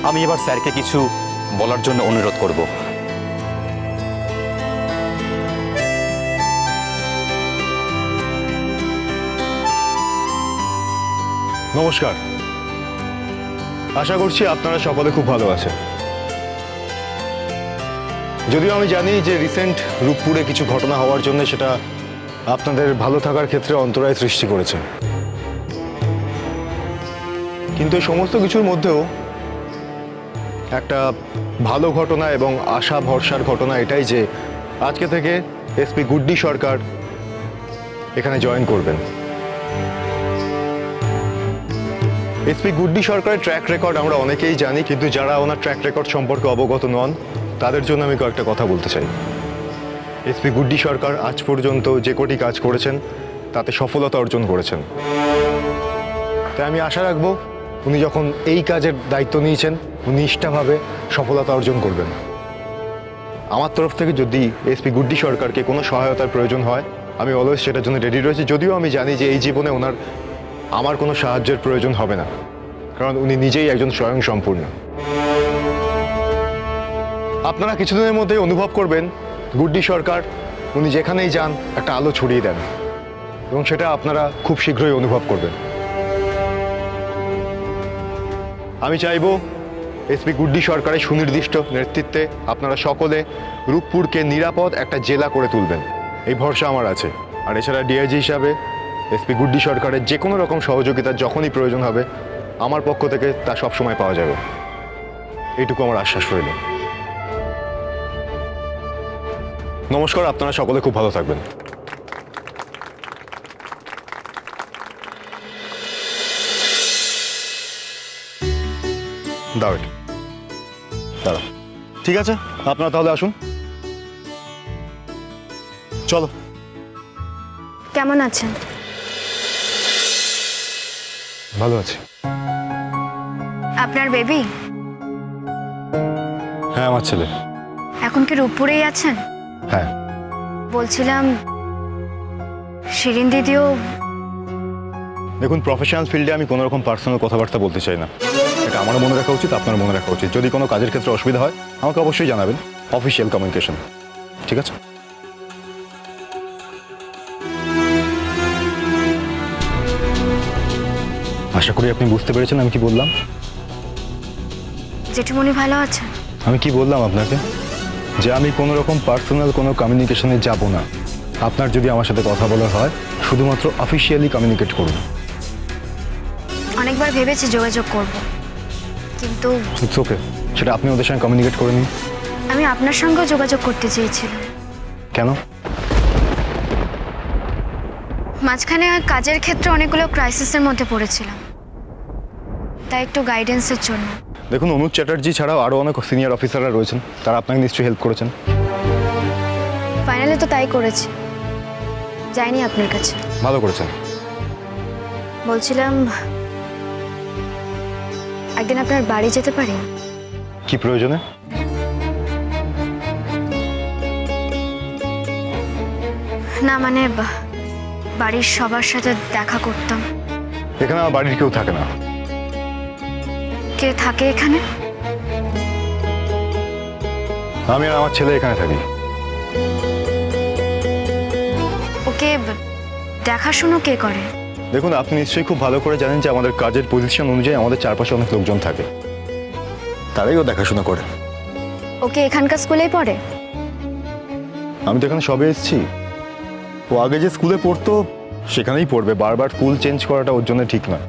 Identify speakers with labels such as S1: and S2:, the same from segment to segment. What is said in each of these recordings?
S1: আমি এবার স্যারকে কিছু বলার জন্য অনুরোধ করব।
S2: নমস্কার, আশা করছি আপনারা সকলে খুব ভালো আছেন। যদিও আমি জানি যে রিসেন্ট রূপপুরে কিছু ঘটনা হওয়ার জন্য সেটা আপনাদের ভালো থাকার ক্ষেত্রে অন্তরায় সৃষ্টি করেছে, কিন্তু এই সমস্ত কিছুর মধ্যেও একটা ভালো ঘটনা এবং আশা ভরসার ঘটনা এটাই যে আজকে থেকে এসপি গুড্ডি সরকার এখানে জয়েন করবেন। এসপি গুড্ডি সরকারের ট্র্যাক রেকর্ড আমরা অনেকেই জানি, কিন্তু যারা ওনার ট্র্যাক রেকর্ড সম্পর্কে অবগত নন তাদের জন্য আমি কয়েকটা কথা বলতে চাই। এসপি গুড্ডি সরকার আজ পর্যন্ত যে কটি কাজ করেছেন তাতে সফলতা অর্জন করেছেন। তাই আমি আশা রাখবো উনি যখন এই কাজের দায়িত্ব নিয়েছেন উনি নিষ্ঠাভাবে সফলতা অর্জন করবেন। আমার তরফ থেকে যদি এসপি গুড্ডি সরকারকে কোনো সহায়তার প্রয়োজন হয় আমি অলওয়েজ সেটার জন্য রেডি রয়েছি, যদিও আমি জানি যে এই জীবনে ওনার আমার কোনো সাহায্যের প্রয়োজন হবে না, কারণ উনি নিজেই একজন স্বয়ংসম্পূর্ণ। আপনারা কিছুদিনের মধ্যেই অনুভব করবেন গুড্ডি সরকার উনি যেখানেই যান একটা আলো ছড়িয়ে দেন, এবং সেটা আপনারা খুব শীঘ্রই অনুভব করবেন। আমি চাইব এসপি গুড্ডি সরকারের সুনির্দিষ্ট নেতৃত্বে আপনারা সকলে রূপপুরকে নিরাপদ একটা জেলা করে তুলবেন, এই ভরসা আমার আছে। আর এছাড়া ডিআইজি হিসাবে এসপি গুড্ডি সরকারের যে কোনো রকম সহযোগিতা যখনই প্রয়োজন হবে আমার পক্ষ থেকে তা সবসময় পাওয়া যাবে, এইটুকু আমার আশ্বাস রইল। নমস্কার, আপনারা সকলে খুব ভালো থাকবেন। দাও এটা, দাঁড়া। ঠিক আছে, আপনারা তাহলে আসুন। চলো।
S3: কেমন আছেন?
S2: ভালো আছি।
S3: আপনার বেবি?
S2: হ্যাঁ, আমার ছেলে।
S3: এখন কি রূপপুরেই আছেন?
S2: হ্যাঁ।
S3: বলছিলাম শিরিন দিদিও।
S2: দেখুন, প্রফেশনাল ফিল্ডে আমি কোনো রকম পার্সোনাল কথাবার্তা বলতে চাই না, এটা আমারও মনে রাখা উচিত, আপনার মনে রাখা উচিত। যদি কোনো কাজের ক্ষেত্রে অসুবিধা হয় আমাকে অবশ্যই জানাবেন, অফিসিয়াল কমিউনিকেশন। ঠিক আছে? আশা করি আপনি বুঝতে পেরেছেন আমি কি বললাম।
S3: জেঠুমনি ভালো আছেন?
S2: আমি কি বললাম আপনাকে যে আমি কোনো রকম পার্সোনাল কোনো কমিউনিকেশনে যাব না। আপনার যদি আমার সাথে কথা বলার হয় শুধুমাত্র অফিসিয়ালি কমিউনিকেট করুন।
S3: অনেকবার ভেবেছি যোগাযোগ করব, কিন্তু
S2: ইটস ওকে, সেটা আপনি ওদের সঙ্গে কমিউনিকেট করে নিন।
S3: আমি আপনার সঙ্গেও যোগাযোগ করতে চেয়েছিলাম।
S2: কেন?
S3: মাঝখানে কাজের ক্ষেত্রে অনেকগুলো ক্রাইসিসের মধ্যে পড়েছিলাম, তাই একটু গাইডেন্সের জন্য।
S2: দেখুন, অনুজ চ্যাটার্জি ছাড়াও আরও অনেক সিনিয়র অফিসাররা রয়েছেন, তারা আপনাকে নিশ্চয়ই হেল্প করেছেন।
S3: ফাইনালি তো তাই করেছি, যাইনি আপনার কাছে।
S2: ভালো করেছেন।
S3: বলছিলাম একদিন আপনার বাড়ি যেতে পারি?
S2: কি প্রয়োজনে?
S3: না মানে বাড়ির সবার সাথে দেখা করতাম।
S2: এখানে আমার বাড়ির কেউ থাকে না।
S3: কে থাকে এখানে?
S2: আমি আর আমার ছেলে এখানে থাকি।
S3: ওকে দেখাশুনো কে করে?
S2: দেখুন, আপনি নিশ্চয়ই খুব ভালো করে জানেন যে আমাদের কাজের পজিশন অনুযায়ী আমাদের চারপাশে অনেক লোকজন থাকে, তারাই ও দেখাশোনা করে।
S3: ওকে এখানকার স্কুলেই পড়ে?
S2: আমি তো এখানে সবে এসেছি, ও আগে যে স্কুলে পড়তো সেখানেই পড়বে, বারবার স্কুল চেঞ্জ করাটা ওর জন্য ঠিক নয়।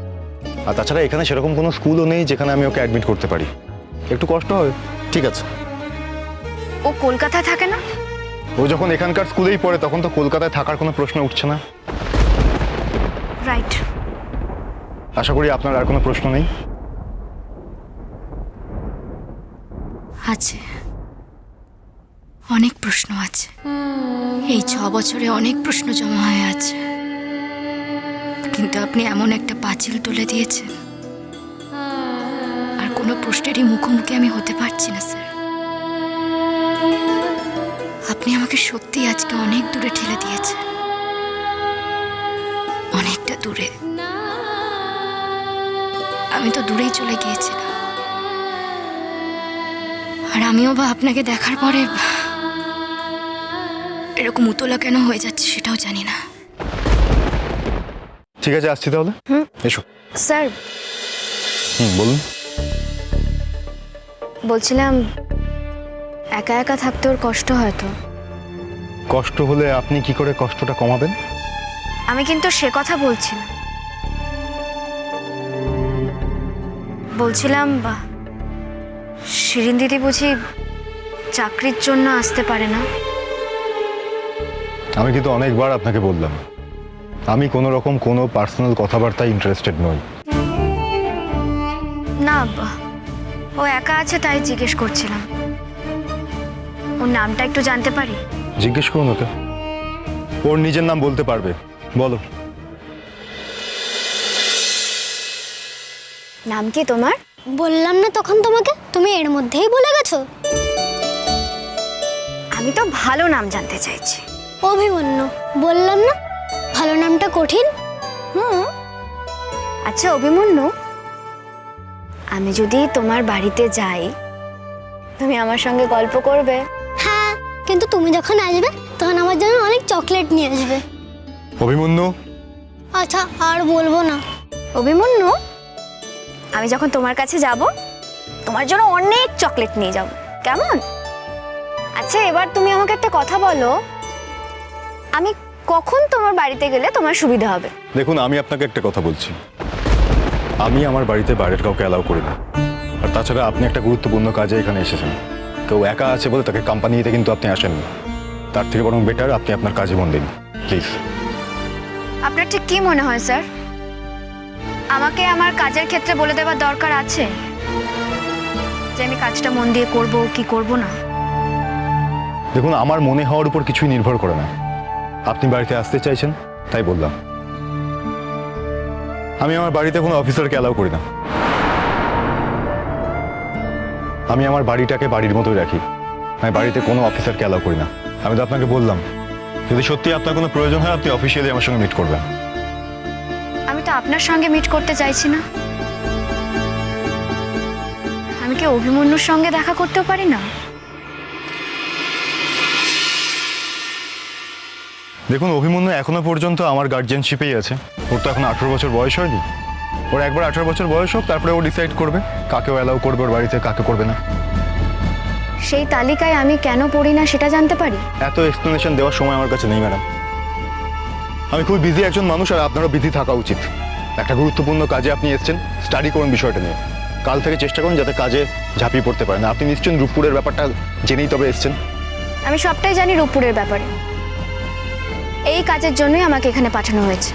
S2: আর তাছাড়া এখানে সেরকম কোনো স্কুলও নেই যেখানে আমি ওকে অ্যাডমিট করতে পারি, একটু কষ্ট হবে। ঠিক আছে।
S3: ও কলকাতায় থাকে না?
S2: ও যখন এখানকার স্কুলেই পড়ে তখন তো কলকাতায় থাকার কোনো প্রশ্ন উঠছে না।
S3: রাইট।
S2: আশা করি আপনার আর কোনো প্রশ্ন নেই।
S4: আছে, অনেক প্রশ্ন আছে। এই 6 বছরে অনেক প্রশ্ন জমা হয়ে আছে, কিন্তু আপনি এমন একটা পাঁচিল তুলে দিয়েছেন, আর কোনো প্রশ্নেরই মুখোমুখি আমি হতে পারছি না স্যার। আপনি আমাকে সত্যি আজকে অনেক দূরে ঠেলে দিয়েছেন, অনেকটা দূরে। আমি তো দূরেই চলে গিয়েছিলাম, আর আমিও বা আপনাকে দেখার পরে এরকম উতলা কেন হয়ে যাচ্ছে সেটাও জানি না।
S2: ঠিক আছে, আসছি তাহলে। এসো।
S3: স্যার,
S2: বলুন।
S3: বলছিলাম একা একা থাকতে ওর কষ্ট হয় তো।
S2: কষ্ট হলে আপনি কি করে কষ্টটা কমাবেন?
S3: আমি কিন্তু সে কথা বলছি না। বলছিলাম শিরিন দিদি বুঝি চাকরির জন্য আসতে পারে না?
S2: আমি কিন্তু অনেকবার আপনাকে বললাম আমি কোনো রকম কোনো পার্সোনাল কথাবার্তায় ইন্টারেস্টেড নই।
S3: না, ও একা আছে তাই জিজ্ঞেস করছিলাম। ওর নামটা একটু জানতে পারি?
S2: জিজ্ঞেস করুন ওকে, ওর নিজের নাম বলতে পারবে। বলো।
S3: নাম কি তোমার?
S5: বললাম না তখন তোমাকে, তুমি এর মধ্যেই বলে গেছো।
S3: আমি তো ভালো নাম জানতে চাইছি।
S5: অভিমন্যু। বললাম না ভালো নামটা কঠিন।
S3: আচ্ছা অভিমন্যু, আমি যদি তোমার বাড়িতে যাই তুমি আমার সঙ্গে গল্প করবে?
S5: হ্যাঁ, কিন্তু তুমি যখন আসবে তখন আমার জন্য অনেক চকলেট নিয়ে আসবে।
S2: অভিমন্যু।
S5: আচ্ছা, আর বলবো না।
S3: অভিমন্যু, আমি যখন তোমার কাছে যাব তোমার জন্য অনেক চকলেট নিয়ে যাব, কেমন? আচ্ছা এবার তুমি আমাকে একটা কথা বলো, আমি কখন তোমার বাড়িতে গেলে তোমার সুবিধা হবে?
S2: দেখুন, আমি আপনাকে একটা কথা বলছি, আমি আমার বাড়িতে বাইরের কাউকে অ্যালাউ করি না। আর তাছাড়া আপনি একটা গুরুত্বপূর্ণ কাজে এখানে এসেছেন, কেউ একা আছে বলে তাকে কোম্পানিতে কিন্তু আপনি আসেননি। তার থেকে বরং বেটার আপনি আপনার কাজে মন দিন প্লিজ।
S3: আপনার ঠিক কি মনে হয় স্যার, আমাকে আমার কাজের ক্ষেত্রে বলে দেওয়ার দরকার আছে যে আমি কাজটা মন দিয়ে করব কি করব না?
S2: দেখুন, আমার মনে হওয়ার উপর কিছুই নির্ভর করে না। আপনি বাড়িতে আসতে চাইছেন তাই বললাম। আমি আমার বাড়িতে কোনো অফিসারকে অ্যালাউ করি না। আমি আমার বাড়িটাকে বাড়ির মতোই রাখি। আমি বাড়িতে কোনো অফিসারকে অ্যালাউ করি না। আমি তো আপনাকে বললাম, যদি সত্যি আপনার কোনো প্রয়োজন হয় আপনি অফিসিয়ালি আমার সঙ্গে মিট করবেন।
S3: আমি তো আপনার সঙ্গে মিট করতে চাইছি না। আমি কি অভিমন্যুর সঙ্গে দেখা করতেও পারি না?
S2: দেখুন, অভিমন্যু এখনো পর্যন্ত আমার গার্জিয়ানশিপেই আছে। ওর তো এখন 18 বছর বয়স হয়নি। ওর একবার 18 বছর বয়স হোক, তারপরে ও ডিসাইড করবে কাকে ও অ্যালাউ করবে ওর বাড়িতে, কাকে করবে না।
S3: সেই তালিকায় আমি কেন পড়ি না সেটা জানতে পারি?
S2: এত এক্সপ্লেনেশন দেওয়ার সময় আমার কাছে নেই ম্যাডাম। আমি খুব বিজি একজন মানুষ, আর আপনারও বিজি থাকা উচিত। একটা গুরুত্বপূর্ণ কাজে আপনি এসেছেন, স্টাডি করুন বিষয়টা নিয়ে। কাল থেকে চেষ্টা করুন যাতে কাজে ঝাঁপিয়ে পড়তে পারেন। আপনি নিশ্চয়ই রূপপুরের ব্যাপারটা জেনেই তবে এসেছেন।
S3: আমি সবটাই জানি রূপপুরের ব্যাপারে। এই কাজের জন্যই আমাকে এখানে পাঠানো হয়েছে,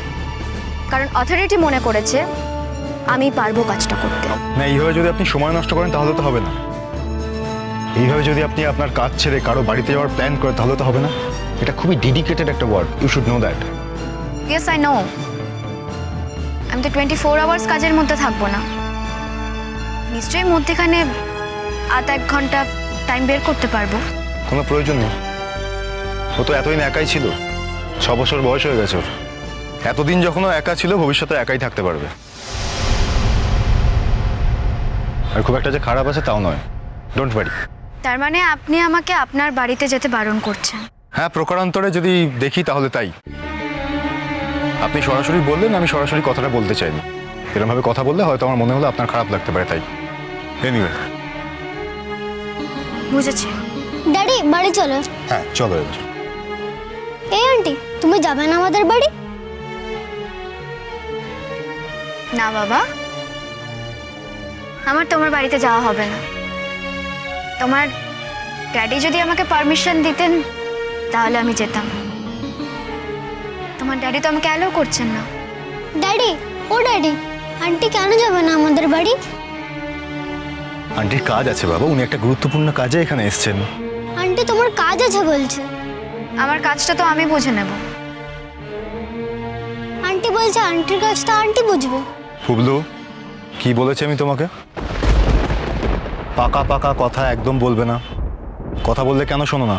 S3: কারণ অথরিটি মনে করেছে আমি পারবো কাজটা করতে।
S2: না, এইভাবে যদি আপনি সময় নষ্ট করেন তাহলে তো হবে না। এইভাবে যদি আপনি আপনার কাজ ছেড়ে কারো বাড়িতে যাওয়ার প্ল্যান করেন তাহলে তো হবে না। এটা খুবই ডেডিকেটেড একটা work, you should know that.
S3: Yes I know. আমি তো 24 আওয়ার্স কাজের মধ্যে থাকবো না। নিশ্চয়ই মধ্যেখানে আধ এক ঘন্টা টাইম বের করতে পারবো।
S2: কোনো প্রয়োজন নেই। ও তো এতদিন একাই ছিল, 6 বছর বয়স হয়ে গেছে ওর। এতদিন যখন ও একা ছিল, ভবিষ্যতে একাই থাকতে পারবে। আর খুব একটা যে খারাপ আছে তাও নয়, ডোন্ট ওয়ারি।
S3: তার মানে আপনি আমাকে আপনার বাড়িতে যেতে বারণ করছেন?
S2: হ্যাঁ, প্রকারান্তরে যদি দেখি তাহলে তাই। আপনি সরাসরি বললেন, আমি সরাসরি কথাটা বলতে চাইনি। এরকমভাবে কথা বললে হয়তো আমার মনে হলো আপনার খারাপ লাগতে পারে, তাই। এনিওয়ে,
S3: বুঝেছি।
S5: ড্যাডি, বাড়ি চলো।
S2: হ্যাঁ চলো এবার।
S5: এই আন্টি, তুমি যাবে না আমাদের বাড়ি?
S3: না বাবা, আমার তোমার বাড়িতে যাওয়া হবে না। তোমার ড্যাডি যদি আমাকে পারমিশন দিতেন তাহলে আমি যেতাম। তোমার ড্যাডি তো আমাকে অ্যালাউ করছেন না।
S5: ড্যাডি, ও ড্যাডি, আন্টি কেন যাবে না আমাদের বাড়ি?
S2: আন্টির কাজ আছে বাবা, উনি একটা গুরুত্বপূর্ণ কাজে এখানে এসেছেন।
S5: আন্টি তোমার কাজ আছে বলছে।
S3: আমার কাজটা তো আমি বুঝে নেব।
S5: আন্টি বলছে আন্টির কাজটা আন্টি বুঝবে।
S2: ফুবলু, কি বলেছে আমি তোমাকে? পাকা পাকা কথা একদম বলবে না। কথা বললে কেন শোনো না?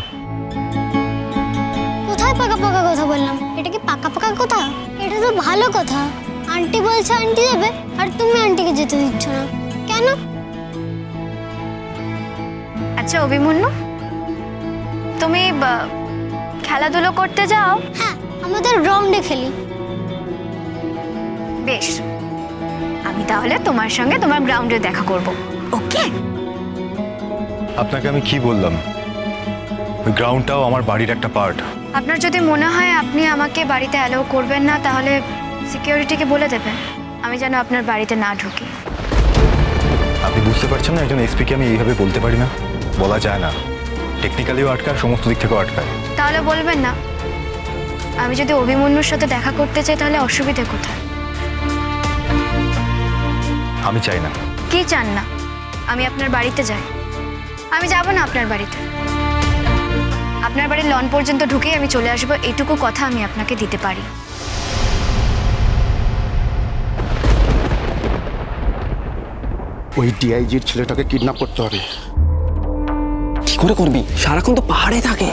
S5: কোথায় পাকা পাকা কথা বললাম? এটা কি পাকা পাকা কথা? এটা তো ভালো কথা। আন্টি বলছে আন্টি যাবে, আর তুমি আন্টিকে যেতে দিচ্ছ না কেন?
S3: আচ্ছা অভিমন্যু, তুমি খেলাধুলো করতে যাও?
S5: হ্যাঁ, আমাদের গ্রাউন্ডে খেলি।
S3: বেশ, আমি তাহলে তোমার সঙ্গে তোমার গ্রাউন্ডে দেখা করব। ওকে?
S2: আপনাকে আমি কি বললাম? ওই গ্রাউন্ডটাও আমার বাড়ির একটা পার্ট।
S3: আপনার যদি মনে হয় আপনি আমাকে বাড়িতে অ্যালাউ করবেন না, তাহলে সিকিউরিটিকে বলে দেবেন আমি যেন আপনার বাড়িতে না ঢুকি।
S2: আপনি বুঝতে পারছেন না, একজন এসপিকে আমি এইভাবে বলতে পারি না, বলা যায় না। টেকনিক্যালিও আটকায়, সমস্ত দিক থেকেও আটকায়।
S3: তাহলে বলবেন না? আমি যদি অভিমন্যুর সাথে দেখা করতে চাই তাহলে অসুবিধে কোথায়?
S2: আমি চাই না।
S3: কি চান না? আমি আপনার বাড়িতে যাই? আমি যাব না আপনার বাড়িতে। আপনার বাড়ির লন পর্যন্ত ঢুকেই আমি চলে আসবো, এইটুকু কথা আমি আপনাকে দিতে পারি।
S6: ওই ডিআইজির ছেলেটাকে কিডন্যাপ করতে হবে।
S7: কি করে করবি? সারাক্ষণ তো পাহাড়ে থাকে।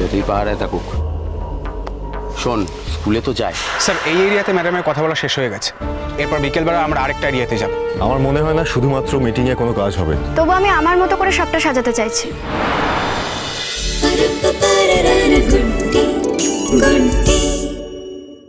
S6: যদি পাহাড়ে থাকুক। শোন, স্কুলে তো যায়।
S8: স্যার, এই এরিয়াতে ম্যাডামের কথা বলা শেষ হয়ে গেছে। এরপর বিকেলবেলা আমরা আরেকটা এরিয়াতে যাব।
S2: আমার মনে হয় না শুধুমাত্র মিটিংয়ে কোনো কাজ হবে।
S3: তবু আমি আমার মতো করে সবটা সাজাতে চাইছি।
S9: গুড্ডি